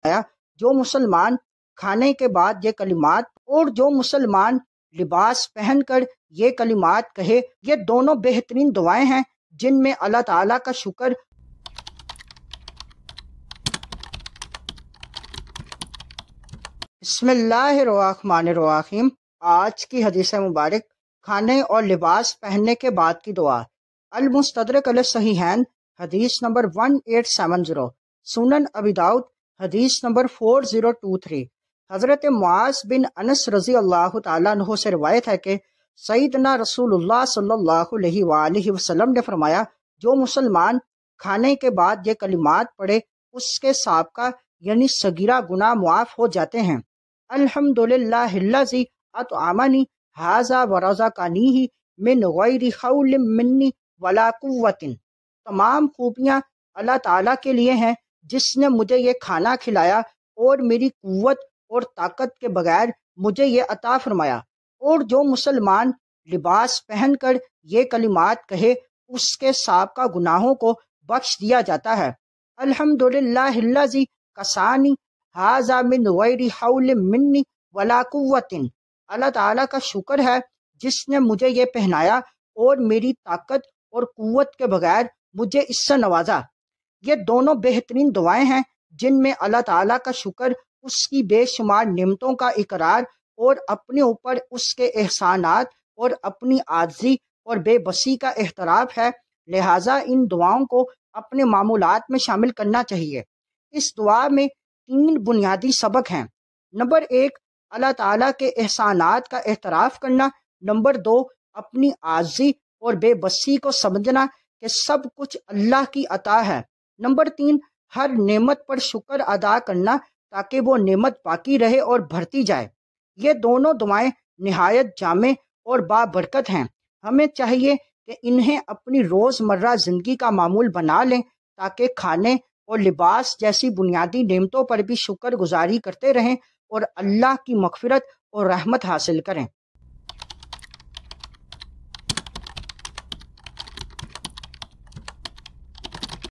آیا جو مسلمان کھانے کے بعد یہ کلمات اور جو مسلمان لباس پہن کر یہ کلمات کہے، یہ دونوں بہترین دعائیں ہیں جن میں اللہ تعالیٰ کا شکر بسم اللہ الرحمن الرحیم۔ آج کی حدیث مبارک کھانے اور لباس پہننے کے بعد کی دعا، المستدرک علی الصحیحین حدیث نمبر 1870، سنن ابی داؤد حدیث نمبر 4023۔ حضرت معاذ بن انس رضی اللہ تعالیٰ عنہ سے روایت ہے کہ سیدنا رسول اللہ صلی اللہ علیہ وآلہ وسلم نے فرمایا، جو مسلمان کھانے کے بعد یہ کلمات پڑھے اس کے سابقہ یعنی صغیرہ گناہ معاف ہو جاتے ہیں۔ الحمدللہ الذی اطعمنی ھذا ورزقنیہ من غیر حول منی ولا قوت۔ تمام خوبیاں اللہ تعالیٰ کے لیے ہیں جس نے مجھے یہ کھانا کھلایا اور میری قوت اور طاقت کے بغیر مجھے یہ عطا فرمایا۔ اور جو مسلمان لباس پہن کر یہ کلمات کہے اس کے سابقہ گناہوں کو بخش دیا جاتا ہے۔ الحمدللہ الذی کسانی ھذا من غیر حول منی ولا قوت۔ اللہ تعالیٰ کا شکر ہے جس نے مجھے یہ پہنایا اور میری طاقت اور قوت کے بغیر مجھے اس سے نوازا۔ یہ دونوں بہترین دعائیں ہیں جن میں اللہ تعالیٰ کا شکر، اس کی بے شمار نعمتوں کا اقرار اور اپنے اوپر اس کے احسانات اور اپنی عاجزی اور بے بسی کا اعتراف ہے، لہٰذا ان دعاؤں کو اپنے معمولات میں شامل کرنا چاہیے۔ اس دعا میں 3 بنیادی سبق ہیں۔ نمبر 1، اللہ تعالیٰ کے احسانات کا اعتراف کرنا۔ نمبر 2، اپنی عاجزی اور بے بسی کو سمجھنا کہ سب کچھ اللہ کی عطا ہے۔ نمبر 3، ہر نعمت پر شکر ادا کرنا تاکہ وہ نعمت باقی رہے اور بڑھتی جائے۔ یہ دونوں دعائیں نہایت جامع اور بابرکت ہیں۔ ہمیں چاہیے کہ انہیں اپنی روزمرہ زندگی کا معمول بنا لیں تاکہ کھانے اور لباس جیسی بنیادی نعمتوں پر بھی شکر گزاری کرتے رہیں اور اللہ کی مغفرت اور رحمت حاصل کریں۔